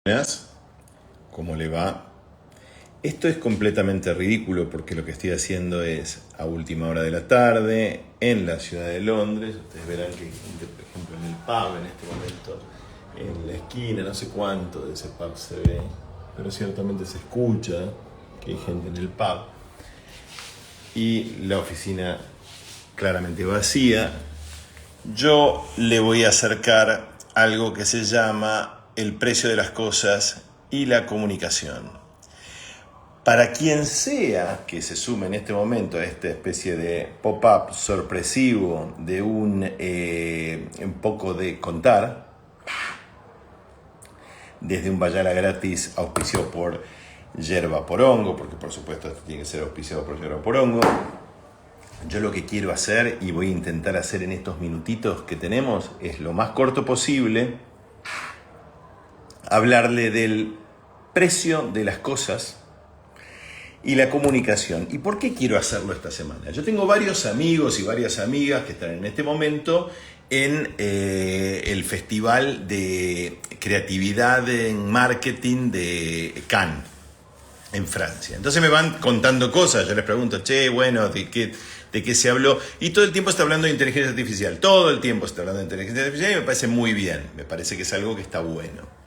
Buenas, ¿cómo le va? Esto es completamente ridículo porque lo que estoy haciendo es a última hora de la tarde en la ciudad de Londres. Ustedes verán que hay gente, por ejemplo, en el pub en este momento, en la esquina, no sé cuánto de ese pub se ve, pero ciertamente se escucha que hay gente en el pub. Y la oficina claramente vacía. Yo le voy a acercar algo que se llama el precio de las cosas y la comunicación. Para quien sea que se sume en este momento a esta especie de pop-up sorpresivo de un poco de contar, desde un Bayala gratis auspiciado por Yerba Porongo, porque por supuesto esto tiene que ser auspiciado por Yerba Porongo. Yo lo que quiero hacer y voy a intentar hacer en estos minutitos que tenemos es lo más corto posible hablarle del precio de las cosas y la comunicación. ¿Y por qué quiero hacerlo esta semana? Yo tengo varios amigos y varias amigas que están en este momento en el Festival de Creatividad en Marketing de Cannes, en Francia. Entonces me van contando cosas, yo les pregunto, bueno, ¿de qué se habló? Y todo el tiempo está hablando de inteligencia artificial, todo el tiempo está hablando de inteligencia artificial y me parece muy bien, me parece que es algo que está bueno.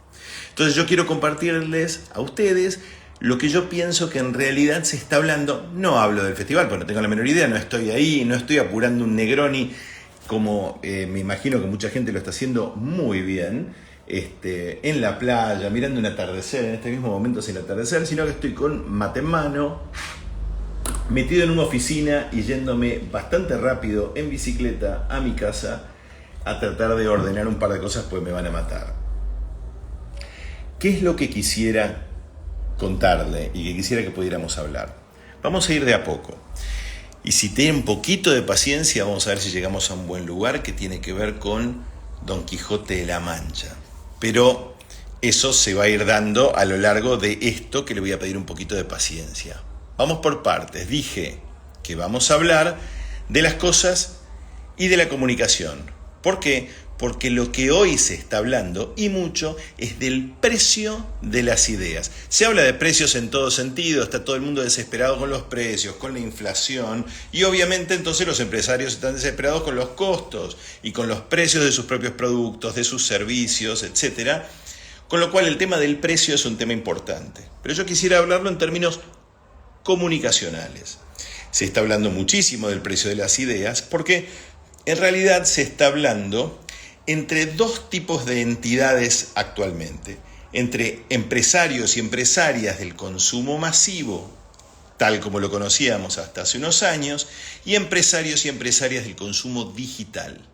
Entonces yo quiero compartirles a ustedes lo que yo pienso que en realidad se está hablando. No hablo del festival, porque no tengo la menor idea, no estoy ahí, no estoy apurando un Negroni como me imagino que mucha gente lo está haciendo muy bien, en la playa, mirando un atardecer, en este mismo momento es el atardecer, sino que estoy con mate en mano, metido en una oficina y yéndome bastante rápido en bicicleta a mi casa a tratar de ordenar un par de cosas, pues me van a matar. ¿Qué es lo que quisiera contarle y que quisiera que pudiéramos hablar? Vamos a ir de a poco. Y si tienen un poquito de paciencia, vamos a ver si llegamos a un buen lugar que tiene que ver con Don Quijote de la Mancha. Pero eso se va a ir dando a lo largo de esto que le voy a pedir un poquito de paciencia. Vamos por partes. Dije que vamos a hablar de las cosas y de la comunicación. ¿Por qué? Porque lo que hoy se está hablando, y mucho, es del precio de las ideas. Se habla de precios en todo sentido, está todo el mundo desesperado con los precios, con la inflación, y obviamente entonces los empresarios están desesperados con los costos y con los precios de sus propios productos, de sus servicios, etc. Con lo cual el tema del precio es un tema importante. Pero yo quisiera hablarlo en términos comunicacionales. Se está hablando muchísimo del precio de las ideas porque en realidad se está hablando entre dos tipos de entidades actualmente, entre empresarios y empresarias del consumo masivo, tal como lo conocíamos hasta hace unos años, y empresarios y empresarias del consumo digital.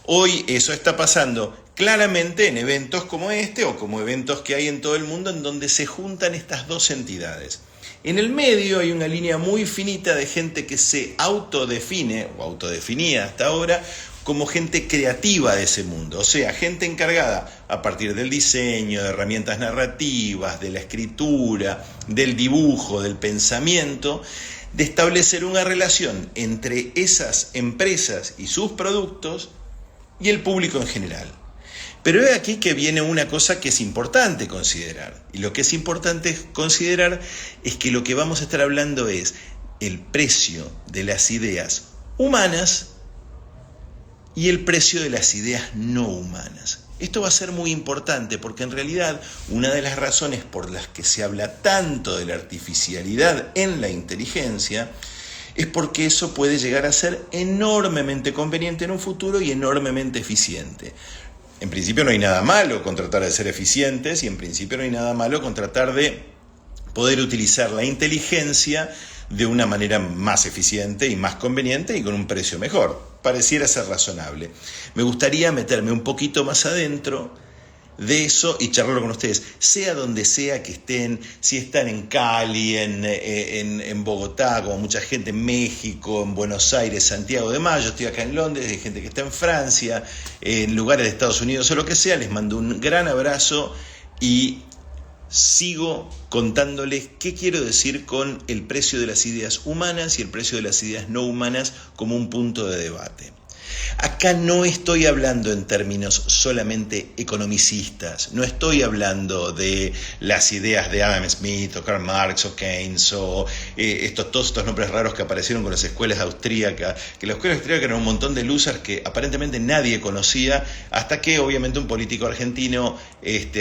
Hoy eso está pasando claramente en eventos como este o como eventos que hay en todo el mundo en donde se juntan estas dos entidades. En el medio hay una línea muy finita de gente que se autodefine o autodefinía hasta ahora como gente creativa de ese mundo, o sea, gente encargada a partir del diseño, de herramientas narrativas, de la escritura, del dibujo, del pensamiento, de establecer una relación entre esas empresas y sus productos y el público en general. Pero es aquí que viene una cosa que es importante considerar. Y lo que es importante considerar es que lo que vamos a estar hablando es el precio de las ideas humanas y el precio de las ideas no humanas. Esto va a ser muy importante porque en realidad una de las razones por las que se habla tanto de la artificialidad en la inteligencia es porque eso puede llegar a ser enormemente conveniente en un futuro y enormemente eficiente. En principio no hay nada malo con tratar de ser eficientes y en principio no hay nada malo con tratar de poder utilizar la inteligencia de una manera más eficiente y más conveniente y con un precio mejor. Pareciera ser razonable. Me gustaría meterme un poquito más adentro de eso y charlarlo con ustedes, sea donde sea que estén, si están en Cali, en Bogotá, como mucha gente, en México, en Buenos Aires, Santiago de Mayo, estoy acá en Londres, hay gente que está en Francia, en lugares de Estados Unidos o lo que sea, les mando un gran abrazo y sigo contándoles qué quiero decir con el precio de las ideas humanas y el precio de las ideas no humanas como un punto de debate. Acá no estoy hablando en términos solamente economicistas, no estoy hablando de las ideas de Adam Smith o Karl Marx o Keynes o todos estos nombres raros que aparecieron con las escuelas austríacas, que las escuelas austríacas eran un montón de losers que aparentemente nadie conocía, hasta que obviamente un político argentino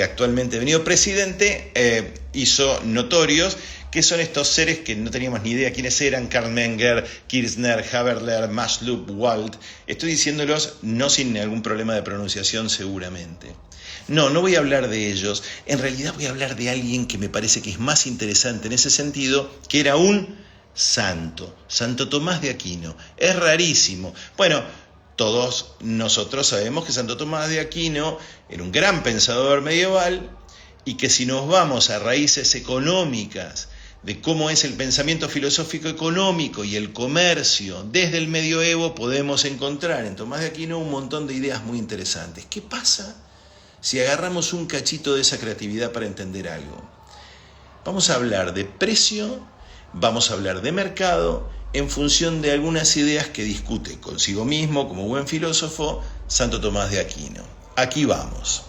actualmente venido presidente hizo notorios que son estos seres que no teníamos ni idea quiénes eran: Karl Menger, Kirchner, Haberler, Maslub, Wald. Estoy diciéndolos no sin algún problema de pronunciación seguramente. No voy a hablar de ellos. En realidad voy a hablar de alguien que me parece que es más interesante en ese sentido, que era un santo, Santo Tomás de Aquino. Es rarísimo. Bueno, todos nosotros sabemos que Santo Tomás de Aquino era un gran pensador medieval y que si nos vamos a raíces económicas de cómo es el pensamiento filosófico económico y el comercio desde el medioevo, podemos encontrar en Tomás de Aquino un montón de ideas muy interesantes. ¿Qué pasa si agarramos un cachito de esa creatividad para entender algo? Vamos a hablar de precio, vamos a hablar de mercado, en función de algunas ideas que discute consigo mismo, como buen filósofo, Santo Tomás de Aquino. Aquí vamos.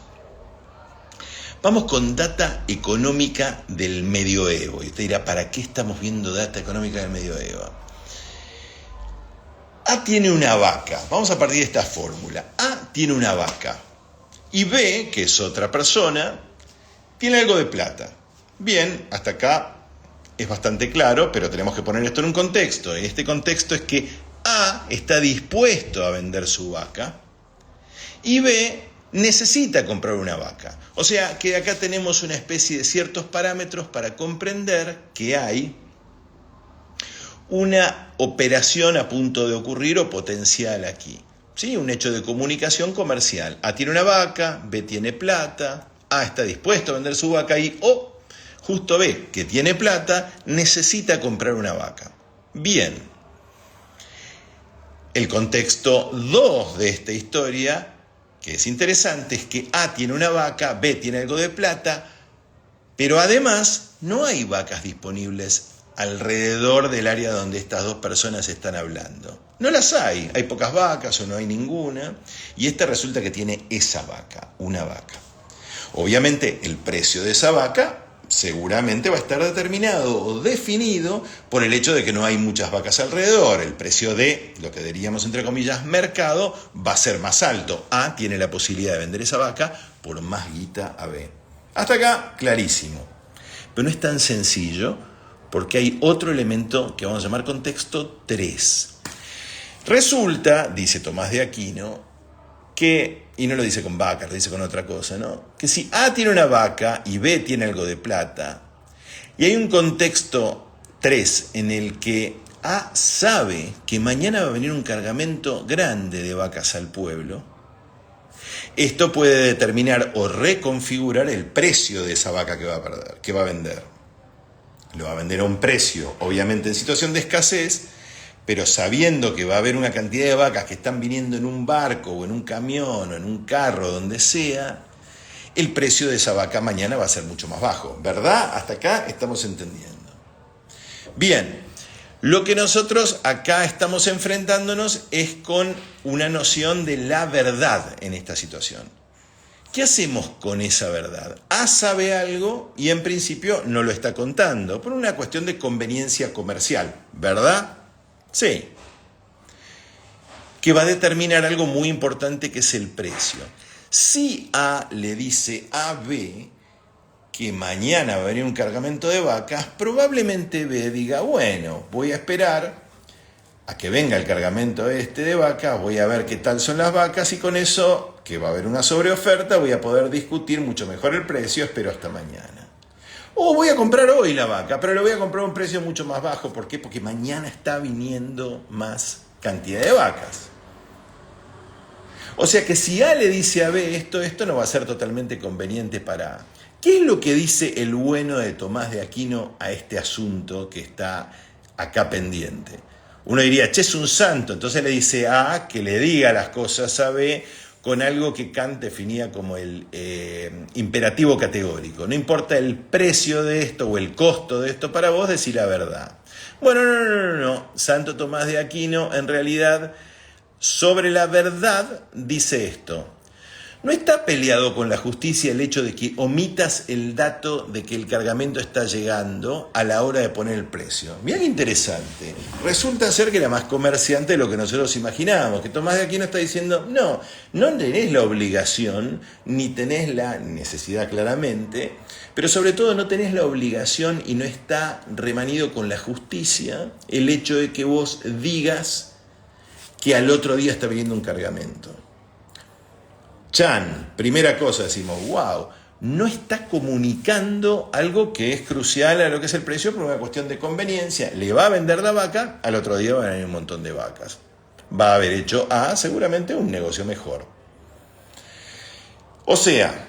Vamos con data económica del medioevo. Y usted dirá, ¿para qué estamos viendo data económica del medioevo? A tiene una vaca. Vamos a partir de esta fórmula. A tiene una vaca. Y B, que es otra persona, tiene algo de plata. Bien, hasta acá es bastante claro, pero tenemos que poner esto en un contexto. Y este contexto es que A está dispuesto a vender su vaca y B necesita comprar una vaca. O sea que acá tenemos una especie de ciertos parámetros para comprender que hay una operación a punto de ocurrir o potencial aquí. ¿Sí? Un hecho de comunicación comercial. A tiene una vaca, B tiene plata, A está dispuesto a vender su vaca y O, justo B, que tiene plata, necesita comprar una vaca. Bien. El contexto 2 de esta historia, que es interesante, es que A tiene una vaca, B tiene algo de plata, pero además no hay vacas disponibles alrededor del área donde estas dos personas están hablando. No las hay pocas vacas o no hay ninguna, y esta resulta que tiene esa vaca, una vaca. Obviamente el precio de esa vaca seguramente va a estar determinado o definido por el hecho de que no hay muchas vacas alrededor. El precio de lo que diríamos entre comillas mercado va a ser más alto. A tiene la posibilidad de vender esa vaca por más guita a B. Hasta acá clarísimo. Pero no es tan sencillo porque hay otro elemento que vamos a llamar contexto 3. Resulta, dice Tomás de Aquino, que, y no lo dice con vacas, lo dice con otra cosa, ¿no? Que si A tiene una vaca y B tiene algo de plata, y hay un contexto 3 en el que A sabe que mañana va a venir un cargamento grande de vacas al pueblo, esto puede determinar o reconfigurar el precio de esa vaca que va a vender. Lo va a vender a un precio, obviamente en situación de escasez, pero sabiendo que va a haber una cantidad de vacas que están viniendo en un barco o en un camión o en un carro, donde sea, el precio de esa vaca mañana va a ser mucho más bajo, ¿verdad? Hasta acá estamos entendiendo. Bien, lo que nosotros acá estamos enfrentándonos es con una noción de la verdad en esta situación. ¿Qué hacemos con esa verdad? A sabe algo y en principio no lo está contando, por una cuestión de conveniencia comercial, ¿verdad? Sí. Que va a determinar algo muy importante que es el precio. Si A le dice a B que mañana va a venir un cargamento de vacas, probablemente B diga, bueno, voy a esperar a que venga el cargamento de vacas, voy a ver qué tal son las vacas y con eso, que va a haber una sobreoferta, voy a poder discutir mucho mejor el precio, espero hasta mañana. O voy a comprar hoy la vaca, pero le voy a comprar a un precio mucho más bajo. ¿Por qué? Porque mañana está viniendo más cantidad de vacas. O sea que si A le dice a B esto no va a ser totalmente conveniente para A. ¿Qué es lo que dice el bueno de Tomás de Aquino a este asunto que está acá pendiente? Uno diría, che, es un santo, entonces le dice a A que le diga las cosas a B con algo que Kant definía como el imperativo categórico. No importa el precio de esto o el costo de esto para vos, decir la verdad. Bueno, no. Santo Tomás de Aquino en realidad sobre la verdad dice esto: no está peleado con la justicia el hecho de que omitas el dato de que el cargamento está llegando a la hora de poner el precio. Mirá qué interesante. Resulta ser que era más comerciante de lo que nosotros imaginábamos, que Tomás de Aquino está diciendo, no tenés la obligación, ni tenés la necesidad claramente, pero sobre todo no tenés la obligación y no está remanido con la justicia el hecho de que vos digas que al otro día está viniendo un cargamento. Chan, primera cosa, decimos, wow, no está comunicando algo que es crucial a lo que es el precio por una cuestión de conveniencia. Le va a vender la vaca, al otro día va a venir un montón de vacas. Va a haber hecho seguramente un negocio mejor. O sea,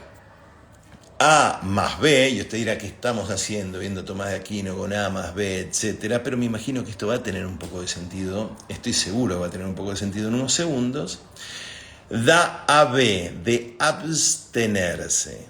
A más B, y usted dirá, ¿qué estamos haciendo? Viendo Tomás de Aquino con A más B, etcétera. Pero me imagino que esto va a tener un poco de sentido, estoy seguro que va a tener un poco de sentido en unos segundos. Da a B de abstenerse.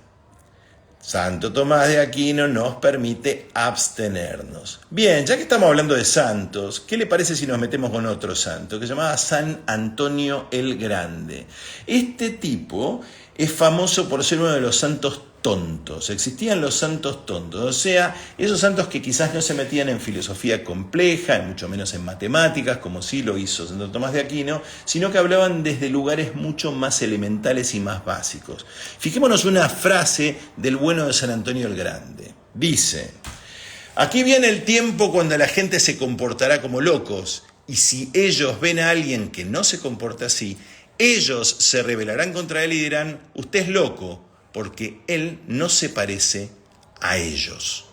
Santo Tomás de Aquino nos permite abstenernos. Bien, ya que estamos hablando de santos, ¿qué le parece si nos metemos con otro santo que se llamaba San Antonio el Grande? Este tipo es famoso por ser uno de los santos tontos. Existían los santos tontos, o sea, esos santos que quizás no se metían en filosofía compleja, y mucho menos en matemáticas, como sí lo hizo Santo Tomás de Aquino, sino que hablaban desde lugares mucho más elementales y más básicos. Fijémonos una frase del bueno de San Antonio el Grande. Dice: aquí viene el tiempo cuando la gente se comportará como locos, y si ellos ven a alguien que no se comporta así, ellos se rebelarán contra él y dirán, usted es loco, porque él no se parece a ellos.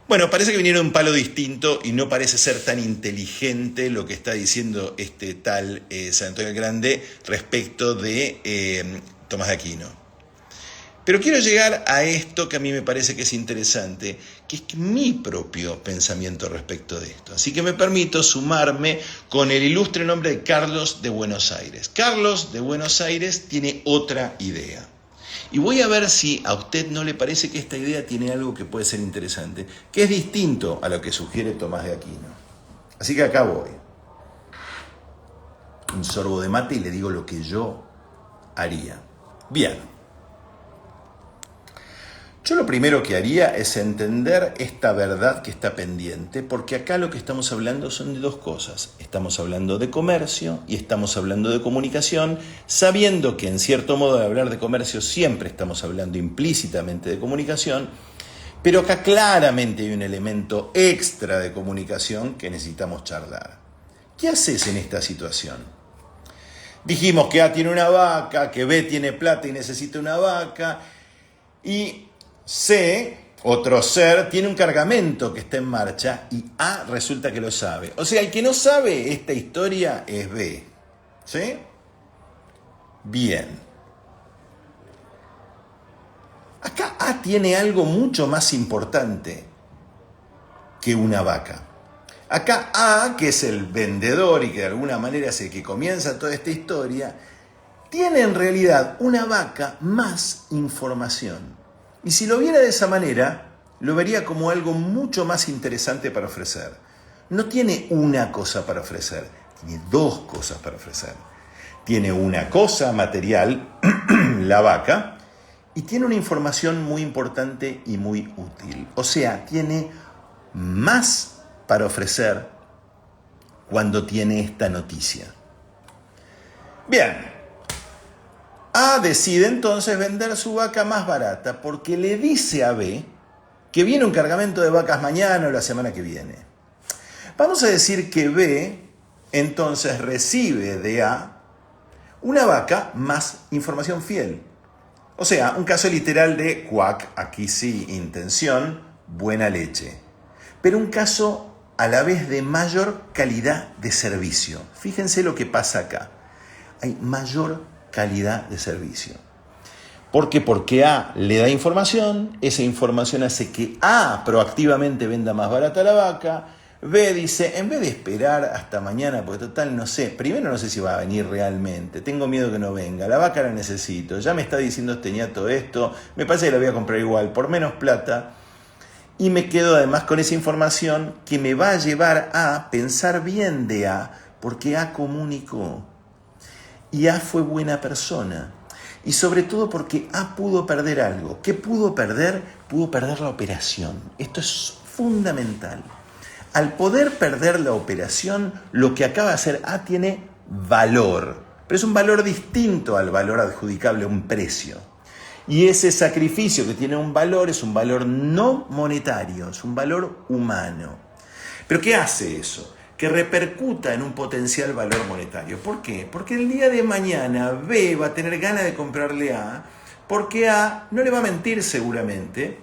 Bueno, parece que vinieron de un palo distinto y no parece ser tan inteligente lo que está diciendo este tal San Antonio el Grande respecto de Tomás de Aquino. Pero quiero llegar a esto que a mí me parece que es interesante, que es mi propio pensamiento respecto de esto. Así que me permito sumarme con el ilustre nombre de Carlos de Buenos Aires. Carlos de Buenos Aires tiene otra idea. Y voy a ver si a usted no le parece que esta idea tiene algo que puede ser interesante, que es distinto a lo que sugiere Tomás de Aquino. Así que acá voy. Un sorbo de mate y le digo lo que yo haría. Bien. Yo lo primero que haría es entender esta verdad que está pendiente, porque acá lo que estamos hablando son de dos cosas. Estamos hablando de comercio y estamos hablando de comunicación, sabiendo que en cierto modo de hablar de comercio siempre estamos hablando implícitamente de comunicación, pero acá claramente hay un elemento extra de comunicación que necesitamos charlar. ¿Qué haces en esta situación? Dijimos que A tiene una vaca, que B tiene plata y necesita una vaca, y C, otro ser, tiene un cargamento que está en marcha y A resulta que lo sabe. O sea, el que no sabe esta historia es B. ¿Sí? Bien. Acá A tiene algo mucho más importante que una vaca. Acá A, que es el vendedor y que de alguna manera es el que comienza toda esta historia, tiene en realidad una vaca más información. Y si lo viera de esa manera, lo vería como algo mucho más interesante para ofrecer. No tiene una cosa para ofrecer, tiene dos cosas para ofrecer. Tiene una cosa material, la vaca, y tiene una información muy importante y muy útil. O sea, tiene más para ofrecer cuando tiene esta noticia. Bien. A decide entonces vender su vaca más barata porque le dice a B que viene un cargamento de vacas mañana o la semana que viene. Vamos a decir que B entonces recibe de A una vaca más información fiel. O sea, un caso literal de cuac, aquí sí, intención, buena leche. Pero un caso a la vez de mayor calidad de servicio. Fíjense lo que pasa acá. Hay mayor calidad de servicio. ¿Por qué? Porque A le da información, esa información hace que A proactivamente venda más barata la vaca, B dice, en vez de esperar hasta mañana, porque total no sé, primero no sé si va a venir realmente, tengo miedo que no venga, la vaca la necesito, ya me está diciendo este ñato esto, me parece que la voy a comprar igual, por menos plata, y me quedo además con esa información que me va a llevar a pensar bien de A, porque A comunicó y A fue buena persona. Y sobre todo porque A pudo perder algo. ¿Qué pudo perder? Pudo perder la operación. Esto es fundamental. Al poder perder la operación, lo que acaba de hacer A tiene valor. Pero es un valor distinto al valor adjudicable a un precio. Y ese sacrificio que tiene un valor es un valor no monetario, es un valor humano. ¿Pero qué hace eso? Que repercuta en un potencial valor monetario. ¿Por qué? Porque el día de mañana B va a tener ganas de comprarle A, porque A no le va a mentir seguramente.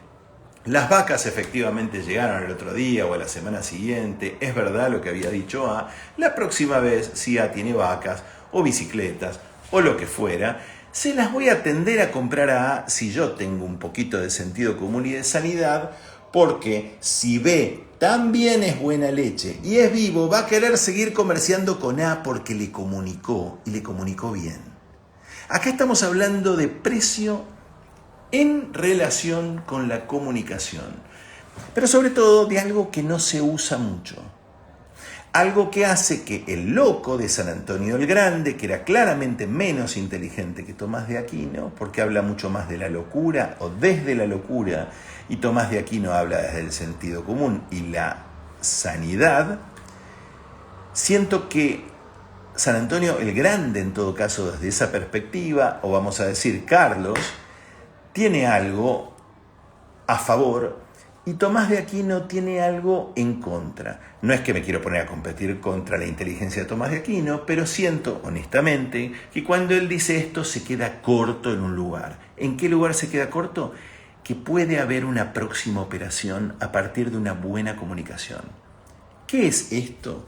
Las vacas efectivamente llegaron el otro día o a la semana siguiente, es verdad lo que había dicho A. La próxima vez, si A tiene vacas o bicicletas o lo que fuera, se las voy a tender a comprar a A si yo tengo un poquito de sentido común y de sanidad, porque si B también es buena leche y es vivo, va a querer seguir comerciando con A porque le comunicó y le comunicó bien. Acá estamos hablando de precio en relación con la comunicación, pero sobre todo de algo que no se usa mucho. Algo que hace que el loco de San Antonio el Grande, que era claramente menos inteligente que Tomás de Aquino, porque habla mucho más de la locura o desde la locura, y Tomás de Aquino habla desde el sentido común y la sanidad, siento que San Antonio el Grande, en todo caso desde esa perspectiva, o vamos a decir Carlos, tiene algo a favor y Tomás de Aquino tiene algo en contra. No es que me quiero poner a competir contra la inteligencia de Tomás de Aquino, pero siento honestamente que cuando él dice esto se queda corto en un lugar. ¿En qué lugar se queda corto? Que puede haber una próxima operación a partir de una buena comunicación. ¿Qué es esto?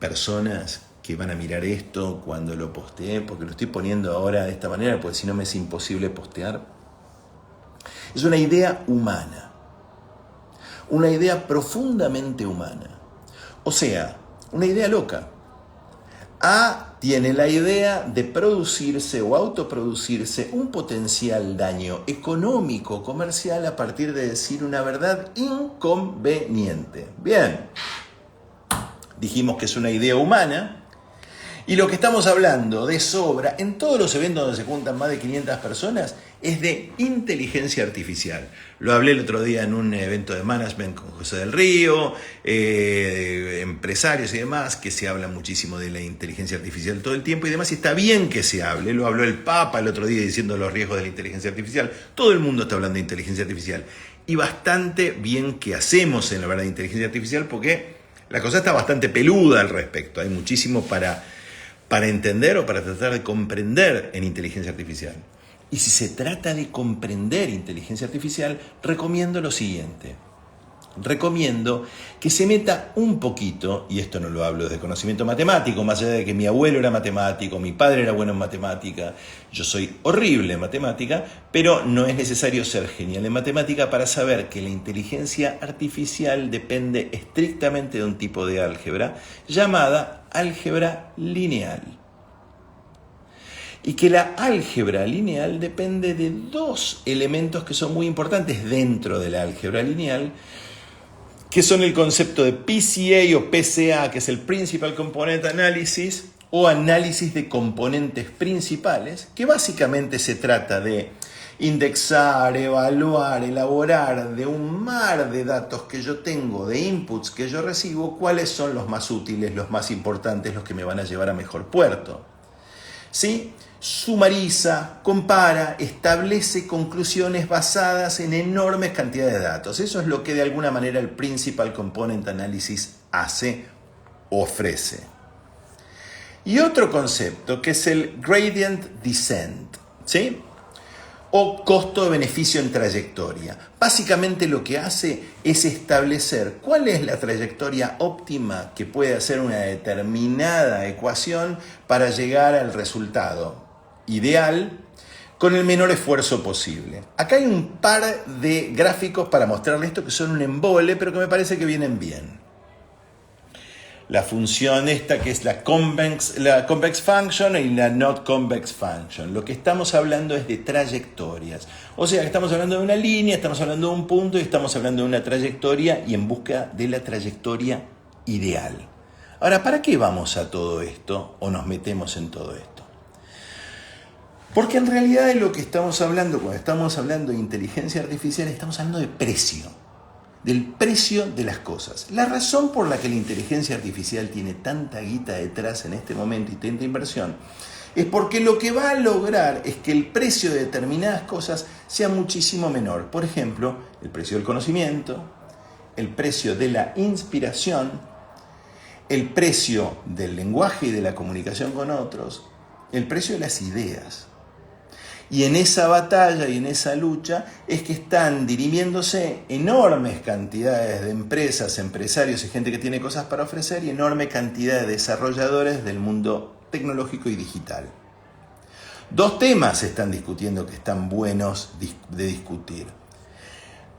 Personas que van a mirar esto cuando lo postee, porque lo estoy poniendo ahora de esta manera, porque si no me es imposible postear. Es una idea humana, una idea profundamente humana, o sea, una idea loca. A tiene la idea de producirse o autoproducirse un potencial daño económico, comercial, a partir de decir una verdad inconveniente. Bien, dijimos que es una idea humana. Y lo que estamos hablando de sobra en todos los eventos donde se juntan más de 500 personas es de inteligencia artificial. Lo hablé el otro día en un evento de management con José del Río, empresarios y demás, que se habla muchísimo de la inteligencia artificial todo el tiempo y demás, y está bien que se hable. Lo habló el Papa el otro día diciendo los riesgos de la inteligencia artificial. Todo el mundo está hablando de inteligencia artificial. Y bastante bien que hacemos en la verdad de inteligencia artificial, porque la cosa está bastante peluda al respecto. Hay muchísimo para entender o para tratar de comprender en inteligencia artificial. Y si se trata de comprender inteligencia artificial, recomiendo lo siguiente. Recomiendo que se meta un poquito, y esto no lo hablo desde conocimiento matemático, más allá de que mi abuelo era matemático, mi padre era bueno en matemática, yo soy horrible en matemática, pero no es necesario ser genial en matemática para saber que la inteligencia artificial depende estrictamente de un tipo de álgebra llamada álgebra lineal. Y que la álgebra lineal depende de dos elementos que son muy importantes dentro de la álgebra lineal, que son el concepto de PCA o PCA, que es el Principal Component Analysis, o análisis de componentes principales, que básicamente se trata de indexar, evaluar, elaborar de un mar de datos que yo tengo, de inputs que yo recibo, cuáles son los más útiles, los más importantes, los que me van a llevar a mejor puerto. ¿Sí? Sumariza, compara, establece conclusiones basadas en enormes cantidades de datos. Eso es lo que de alguna manera el Principal Component Analysis hace, ofrece. Y otro concepto que es el Gradient Descent, ¿sí? O costo-beneficio en trayectoria. Básicamente lo que hace es establecer cuál es la trayectoria óptima que puede hacer una determinada ecuación para llegar al resultado ideal con el menor esfuerzo posible. Acá hay un par de gráficos para mostrarle esto que son un embole, pero que me parece que vienen bien. La función esta que es la convex function y la not convex function. Lo que estamos hablando es de trayectorias. O sea, que estamos hablando de una línea, estamos hablando de un punto y estamos hablando de una trayectoria y en busca de la trayectoria ideal. Ahora, ¿para qué vamos a todo esto o nos metemos en todo esto? Porque en realidad de lo que estamos hablando, cuando estamos hablando de inteligencia artificial, estamos hablando de precio, del precio de las cosas. La razón por la que la inteligencia artificial tiene tanta guita detrás en este momento y tanta inversión es porque lo que va a lograr es que el precio de determinadas cosas sea muchísimo menor. Por ejemplo, el precio del conocimiento, el precio de la inspiración, el precio del lenguaje y de la comunicación con otros, el precio de las ideas. Y en esa batalla y en esa lucha es que están dirimiéndose enormes cantidades de empresas, empresarios y gente que tiene cosas para ofrecer y enorme cantidad de desarrolladores del mundo tecnológico y digital. Dos temas se están discutiendo que están buenos de discutir.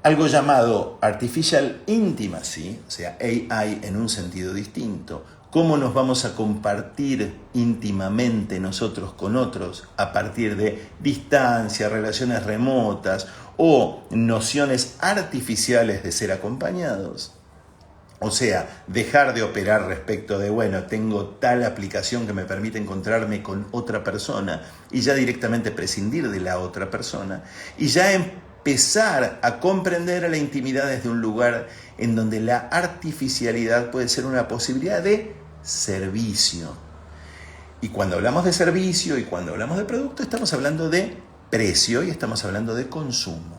Algo llamado Artificial Intimacy, o sea, AI en un sentido distinto. Cómo nos vamos a compartir íntimamente nosotros con otros a partir de distancia, relaciones remotas o nociones artificiales de ser acompañados. O sea, dejar de operar respecto de, bueno, tengo tal aplicación que me permite encontrarme con otra persona y ya directamente prescindir de la otra persona y ya empezar a comprender a la intimidad desde un lugar en donde la artificialidad puede ser una posibilidad de servicio. Y cuando hablamos de servicio y cuando hablamos de producto, estamos hablando de precio y estamos hablando de consumo.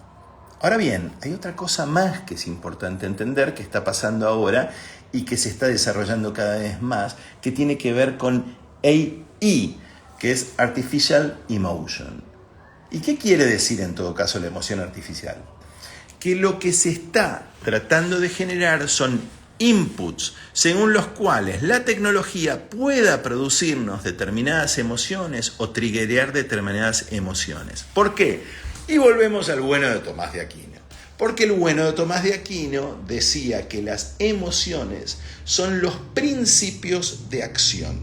Ahora bien, hay otra cosa más que es importante entender que está pasando ahora y que se está desarrollando cada vez más, que tiene que ver con AI, que es Artificial Emotion. ¿Y qué quiere decir en todo caso la emoción artificial? Que lo que se está tratando de generar son inputs según los cuales la tecnología pueda producirnos determinadas emociones o triggerear determinadas emociones. ¿Por qué? Y volvemos al bueno de Tomás de Aquino. Porque el bueno de Tomás de Aquino decía que las emociones son los principios de acción.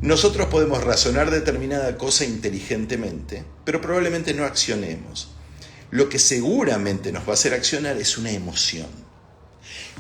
Nosotros podemos razonar determinada cosa inteligentemente, pero probablemente no accionemos. Lo que seguramente nos va a hacer accionar es una emoción.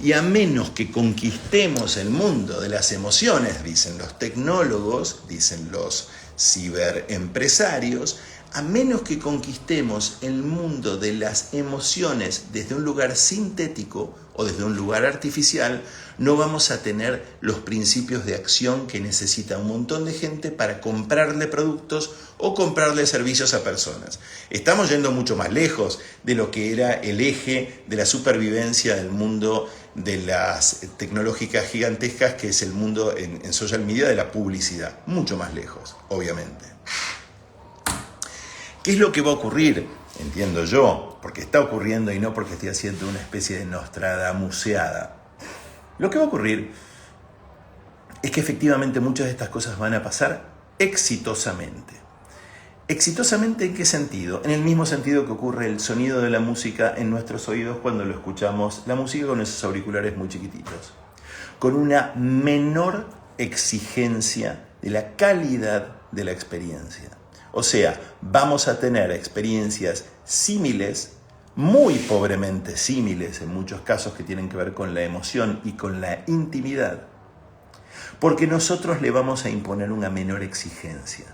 Y a menos que conquistemos el mundo de las emociones, dicen los tecnólogos, dicen los ciberempresarios, a menos que conquistemos el mundo de las emociones desde un lugar sintético o desde un lugar artificial, no vamos a tener los principios de acción que necesita un montón de gente para comprarle productos o comprarle servicios a personas. Estamos yendo mucho más lejos de lo que era el eje de la supervivencia del mundo de las tecnológicas gigantescas, que es el mundo en social media de la publicidad. Mucho más lejos, obviamente. ¿Qué es lo que va a ocurrir? Entiendo yo, porque está ocurriendo y no porque estoy haciendo una especie de Nostradamuseada. Lo que va a ocurrir es que efectivamente muchas de estas cosas van a pasar exitosamente. ¿Exitosamente en qué sentido? En el mismo sentido que ocurre el sonido de la música en nuestros oídos cuando lo escuchamos, la música con esos auriculares muy chiquititos. Con una menor exigencia de la calidad de la experiencia. O sea, vamos a tener experiencias símiles, muy pobremente símiles en muchos casos que tienen que ver con la emoción y con la intimidad, porque nosotros le vamos a imponer una menor exigencia.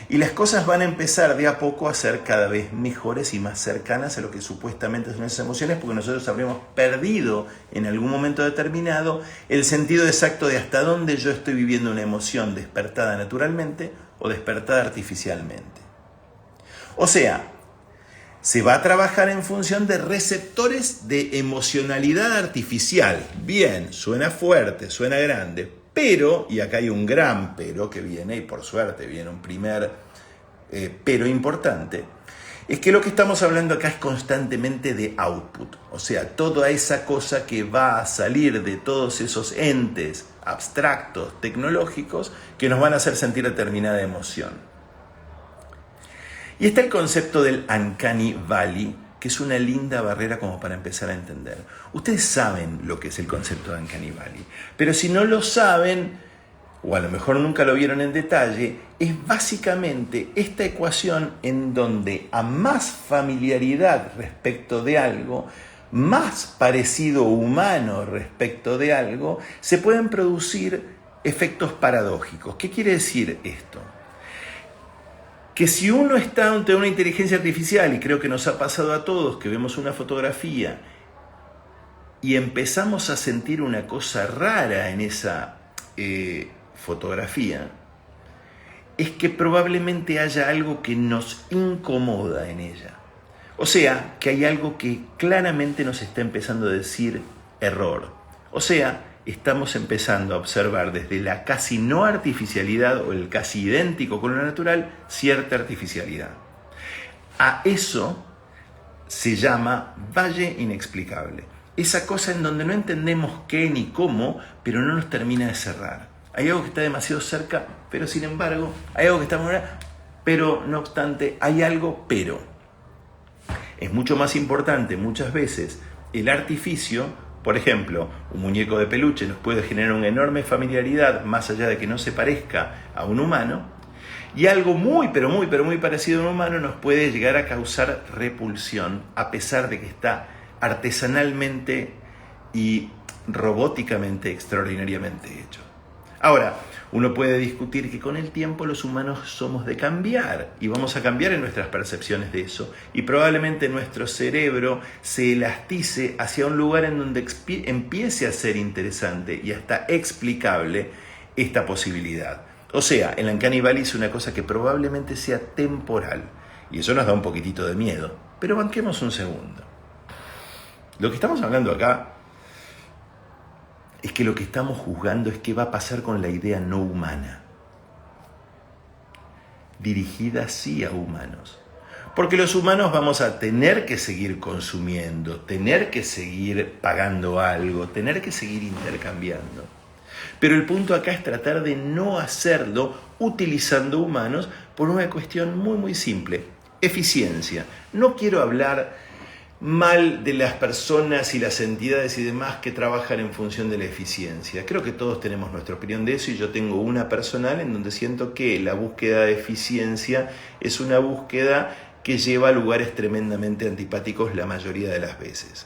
Y las cosas van a empezar de a poco a ser cada vez mejores y más cercanas a lo que supuestamente son esas emociones, porque nosotros habremos perdido en algún momento determinado el sentido exacto de hasta dónde yo estoy viviendo una emoción despertada naturalmente o despertada artificialmente. O sea, se va a trabajar en función de receptores de emocionalidad artificial. Bien, suena fuerte, suena grande, pero, y acá hay un gran pero que viene, y por suerte viene un primer pero importante, es que lo que estamos hablando acá es constantemente de output, o sea, toda esa cosa que va a salir de todos esos entes abstractos, tecnológicos, que nos van a hacer sentir determinada emoción. Y está el concepto del Uncanny Valley, que es una linda barrera como para empezar a entender. Ustedes saben lo que es el concepto de Uncanny Valley, pero si no lo saben, o a lo mejor nunca lo vieron en detalle, es básicamente esta ecuación en donde a más familiaridad respecto de algo, más parecido humano respecto de algo, se pueden producir efectos paradójicos. ¿Qué quiere decir esto? Que si uno está ante una inteligencia artificial, y creo que nos ha pasado a todos, que vemos una fotografía y empezamos a sentir una cosa rara en esa fotografía, es que probablemente haya algo que nos incomoda en ella. O sea, que hay algo que claramente nos está empezando a decir error. O sea, estamos empezando a observar desde la casi no artificialidad o el casi idéntico con lo natural, cierta artificialidad. A eso se llama valle inexplicable. Esa cosa en donde no entendemos qué ni cómo, pero no nos termina de cerrar. Hay algo que está demasiado cerca, pero sin embargo, hay algo que está muy cerca, pero no obstante, hay algo pero. Es mucho más importante muchas veces el artificio. Por ejemplo, un muñeco de peluche nos puede generar una enorme familiaridad más allá de que no se parezca a un humano, y algo muy parecido a un humano nos puede llegar a causar repulsión a pesar de que está artesanalmente y robóticamente extraordinariamente hecho. Ahora, uno puede discutir que con el tiempo los humanos somos de cambiar y vamos a cambiar en nuestras percepciones de eso, y probablemente nuestro cerebro se elastice hacia un lugar en donde empiece a ser interesante y hasta explicable esta posibilidad. O sea, el Uncanny Valley es una cosa que probablemente sea temporal, y eso nos da un poquitito de miedo, pero banquemos un segundo. Lo que estamos hablando acá es que lo que estamos juzgando es qué va a pasar con la idea no humana, dirigida sí a humanos. Porque los humanos vamos a tener que seguir consumiendo, tener que seguir pagando algo, tener que seguir intercambiando. Pero el punto acá es tratar de no hacerlo utilizando humanos por una cuestión muy simple: eficiencia. No quiero hablar mal de las personas y las entidades y demás que trabajan en función de la eficiencia. Creo que todos tenemos nuestra opinión de eso, y yo tengo una personal en donde siento que la búsqueda de eficiencia es una búsqueda que lleva a lugares tremendamente antipáticos la mayoría de las veces.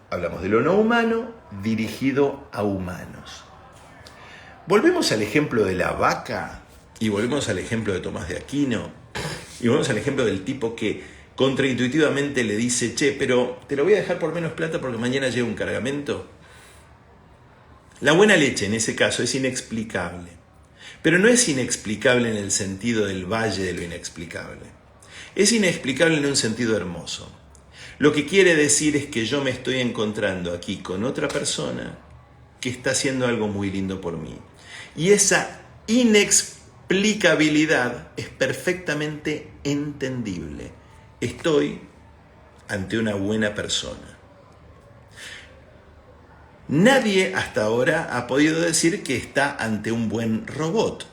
Hablamos de lo no humano dirigido a humanos. Volvemos al ejemplo de la vaca, y volvemos al ejemplo de Tomás de Aquino, y volvemos al ejemplo del tipo que contraintuitivamente le dice: che, pero te lo voy a dejar por menos plata porque mañana llega un cargamento. La buena leche en ese caso es inexplicable, pero no es inexplicable en el sentido del valle de lo inexplicable. Es inexplicable en un sentido hermoso. Lo que quiere decir es que yo me estoy encontrando aquí con otra persona que está haciendo algo muy lindo por mí. Y esa inexplicabilidad es perfectamente entendible. Estoy ante una buena persona. Nadie hasta ahora ha podido decir que está ante un buen robot.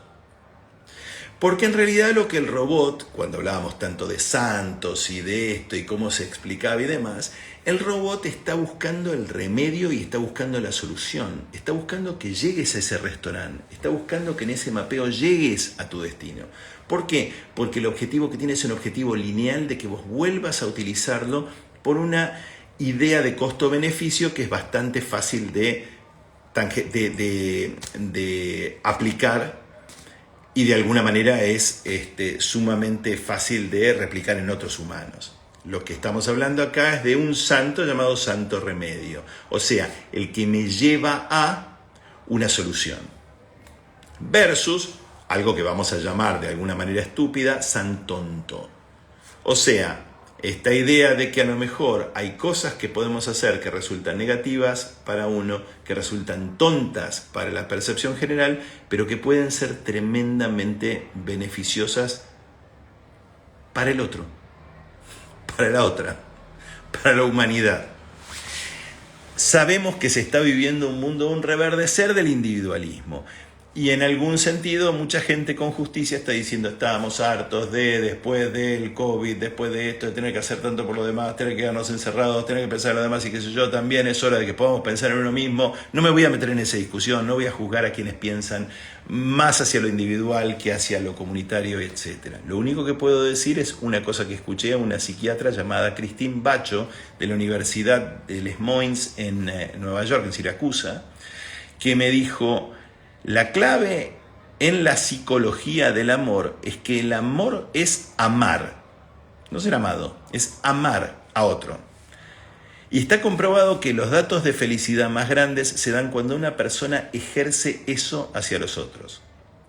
Porque en realidad lo que el robot, cuando hablábamos tanto de santos y de esto y cómo se explicaba y demás, el robot está buscando el remedio y está buscando la solución. Está buscando que llegues a ese restaurante. Está buscando que en ese mapeo llegues a tu destino. ¿Por qué? Porque el objetivo que tiene es un objetivo lineal de que vos vuelvas a utilizarlo por una idea de costo-beneficio que es bastante fácil de aplicar, y de alguna manera es sumamente fácil de replicar en otros humanos. Lo que estamos hablando acá es de un santo llamado santo remedio, o sea, el que me lleva a una solución, versus algo que vamos a llamar de alguna manera estúpida santonto. O sea, esta idea de que a lo mejor hay cosas que podemos hacer que resultan negativas para uno, que resultan tontas para la percepción general, pero que pueden ser tremendamente beneficiosas para el otro, para la otra, para la humanidad. Sabemos que se está viviendo un mundo, un reverdecer del individualismo. Y en algún sentido, mucha gente con justicia está diciendo, estábamos hartos después del COVID, después de esto, de tener que hacer tanto por los demás, tener que quedarnos encerrados, tener que pensar en los demás y qué sé yo, también es hora de que podamos pensar en uno mismo. No me voy a meter en esa discusión, no voy a juzgar a quienes piensan más hacia lo individual que hacia lo comunitario, etc. Lo único que puedo decir es una cosa que escuché a una psiquiatra llamada Christine Bacho, de la Universidad de Les Moines en Nueva York, en Siracusa, que me dijo: la clave en la psicología del amor es que el amor es amar, no ser amado, es amar a otro. Y está comprobado que los datos de felicidad más grandes se dan cuando una persona ejerce eso hacia los otros.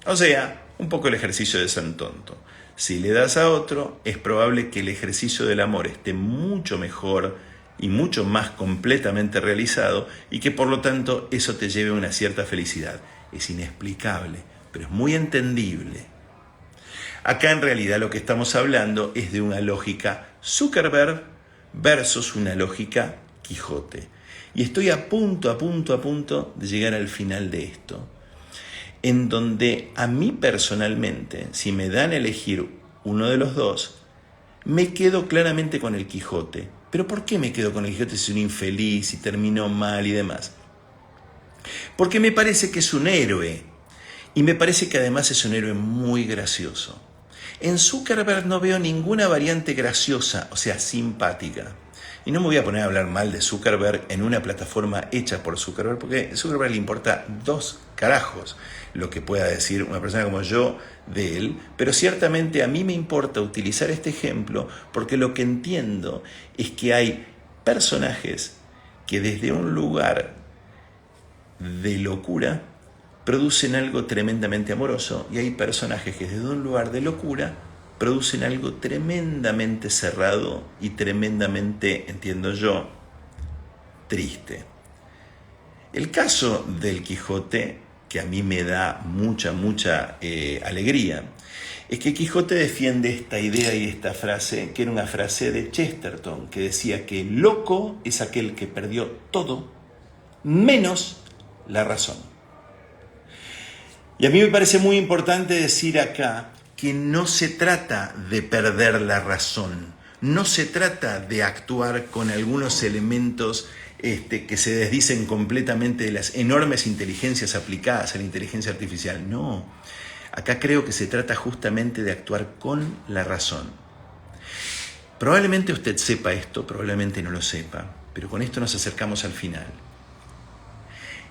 O sea, un poco el ejercicio de San Tonto. Si le das a otro, es probable que el ejercicio del amor esté mucho mejor y mucho más completamente realizado y que por lo tanto eso te lleve a una cierta felicidad. Es inexplicable, pero es muy entendible. Acá en realidad lo que estamos hablando es de una lógica Zuckerberg versus una lógica Quijote. Y estoy a punto de llegar al final de esto, en donde a mí personalmente, si me dan a elegir uno de los dos, me quedo claramente con el Quijote. ¿Pero por qué me quedo con el Quijote si es un infeliz, si terminó mal y demás? Porque me parece que es un héroe, y me parece que además es un héroe muy gracioso. En Zuckerberg no veo ninguna variante graciosa, o sea, simpática. Y no me voy a poner a hablar mal de Zuckerberg en una plataforma hecha por Zuckerberg, porque a Zuckerberg le importa 2 carajos lo que pueda decir una persona como yo de él, pero ciertamente a mí me importa utilizar este ejemplo porque lo que entiendo es que hay personajes que desde un lugar de locura producen algo tremendamente amoroso, y hay personajes que desde un lugar de locura producen algo tremendamente cerrado y tremendamente, entiendo yo, triste. El caso del Quijote, que a mí me da mucha alegría, es que Quijote defiende esta idea y esta frase, que era una frase de Chesterton, que decía que loco es aquel que perdió todo menos la razón. Y a mí me parece muy importante decir acá que no se trata de perder la razón, no se trata de actuar con algunos elementos que se desdicen completamente de las enormes inteligencias aplicadas a la inteligencia artificial. No, acá creo que se trata justamente de actuar con la razón. Probablemente usted sepa esto, probablemente no lo sepa, pero con esto nos acercamos al final.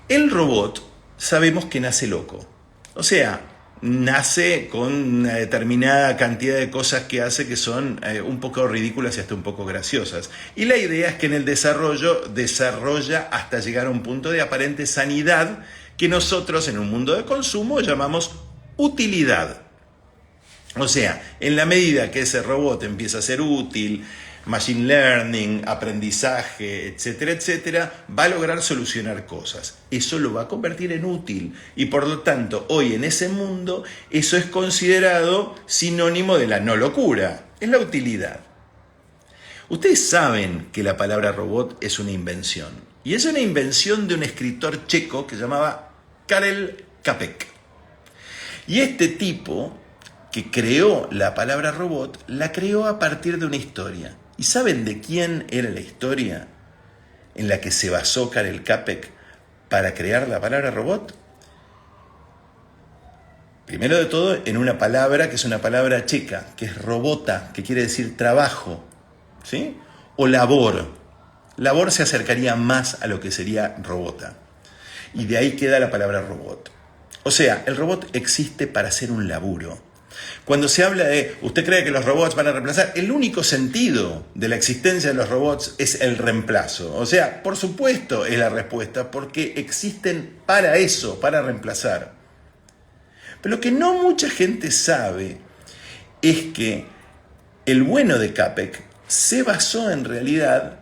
El robot sabemos que nace loco, o sea, nace con una determinada cantidad de cosas que hace que son un poco ridículas y hasta un poco graciosas. Y la idea es que en el desarrolla hasta llegar a un punto de aparente sanidad que nosotros en un mundo de consumo llamamos utilidad. O sea, en la medida que ese robot empieza a ser útil, machine learning, aprendizaje, etcétera, va a lograr solucionar cosas. Eso lo va a convertir en útil y por lo tanto hoy en ese mundo eso es considerado sinónimo de la no locura, es la utilidad. Ustedes saben que la palabra robot es una invención y es una invención de un escritor checo que se llamaba Karel Čapek. Y este tipo que creó la palabra robot la creó a partir de una historia. ¿Y saben de quién era la historia en la que se basó Karel Čapek para crear la palabra robot? Primero de todo, en una palabra que es una palabra checa, que es robota, que quiere decir trabajo, ¿sí? O labor. Labor se acercaría más a lo que sería robota. Y de ahí queda la palabra robot. O sea, el robot existe para hacer un laburo. Cuando se habla de, ¿usted cree que los robots van a reemplazar? El único sentido de la existencia de los robots es el reemplazo. O sea, por supuesto es la respuesta, porque existen para eso, para reemplazar. Pero lo que no mucha gente sabe es que el bueno de Čapek se basó en realidad,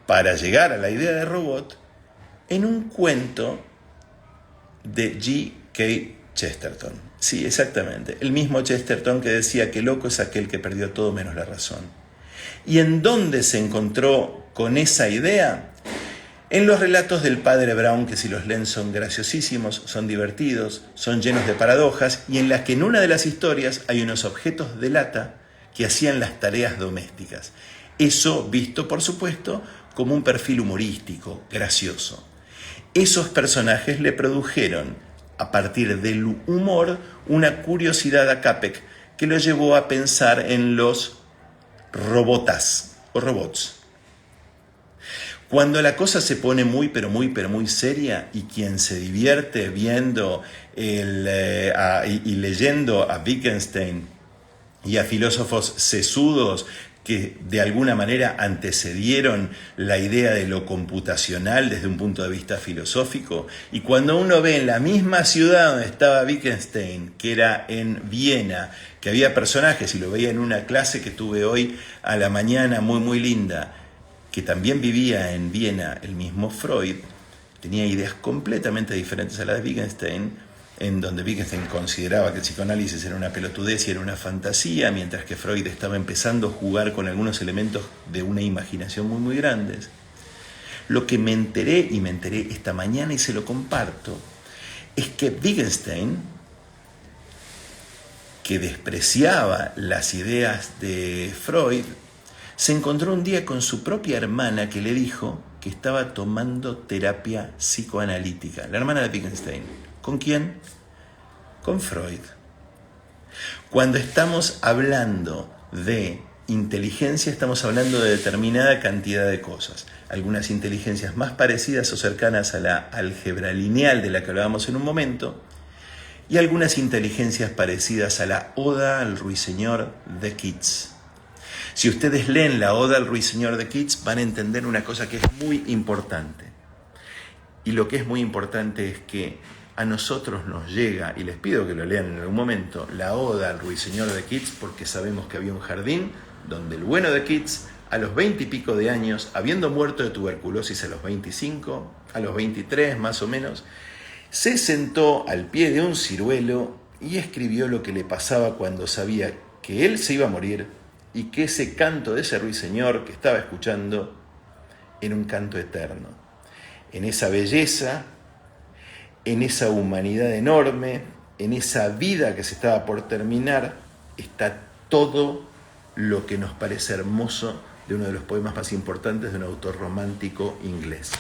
para llegar a la idea de robot, en un cuento de G.K. Chesterton. Sí, exactamente. El mismo Chesterton que decía que loco es aquel que perdió todo menos la razón. ¿Y en dónde se encontró con esa idea? En los relatos del padre Brown, que si los leen son graciosísimos, son divertidos, son llenos de paradojas, y en las que en una de las historias hay unos objetos de lata que hacían las tareas domésticas. Eso visto, por supuesto, como un perfil humorístico, gracioso. Esos personajes le produjeron, a partir del humor, una curiosidad a Capek que lo llevó a pensar en los robotas o robots. Cuando la cosa se pone muy seria y quien se divierte viendo y leyendo a Wittgenstein y a filósofos sesudos que de alguna manera antecedieron la idea de lo computacional desde un punto de vista filosófico, y cuando uno ve en la misma ciudad donde estaba Wittgenstein, que era en Viena, que había personajes, y lo veía en una clase que tuve hoy a la mañana muy linda, que también vivía en Viena el mismo Freud, tenía ideas completamente diferentes a las de Wittgenstein, en donde Wittgenstein consideraba que el psicoanálisis era una pelotudez y era una fantasía, mientras que Freud estaba empezando a jugar con algunos elementos de una imaginación muy grandes. Lo que me enteré esta mañana y se lo comparto, es que Wittgenstein, que despreciaba las ideas de Freud, se encontró un día con su propia hermana que le dijo que estaba tomando terapia psicoanalítica. La hermana de Wittgenstein. ¿Con quién? Con Freud. Cuando estamos hablando de inteligencia, estamos hablando de determinada cantidad de cosas. Algunas inteligencias más parecidas o cercanas a la álgebra lineal de la que hablábamos en un momento, y algunas inteligencias parecidas a la Oda al Ruiseñor de Keats. Si ustedes leen la Oda al Ruiseñor de Keats, van a entender una cosa que es muy importante. Y lo que es muy importante es que a nosotros nos llega, y les pido que lo lean en algún momento, la Oda al Ruiseñor de Keats, porque sabemos que había un jardín donde el bueno de Keats, a los 20 y pico de años, habiendo muerto de tuberculosis a los 25, a los 23 más o menos, se sentó al pie de un ciruelo y escribió lo que le pasaba cuando sabía que él se iba a morir, y que ese canto de ese ruiseñor que estaba escuchando era un canto eterno. En esa belleza, en esa humanidad enorme, en esa vida que se estaba por terminar, está todo lo que nos parece hermoso de uno de los poemas más importantes de un autor romántico inglés.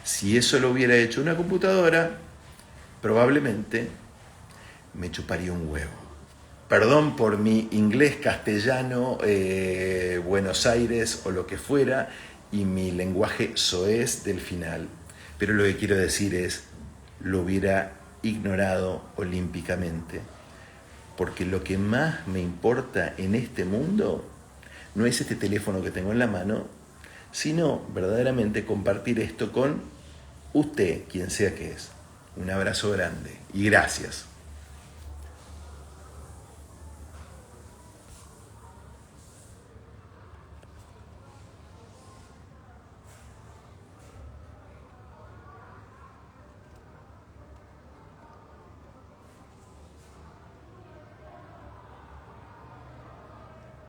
Si eso lo hubiera hecho una computadora, probablemente me chuparía un huevo. Perdón por mi inglés castellano, Buenos Aires o lo que fuera, y mi lenguaje soez del final. Pero lo que quiero decir es, lo hubiera ignorado olímpicamente. Porque lo que más me importa en este mundo no es este teléfono que tengo en la mano, sino verdaderamente compartir esto con usted, quien sea que es. Un abrazo grande y gracias.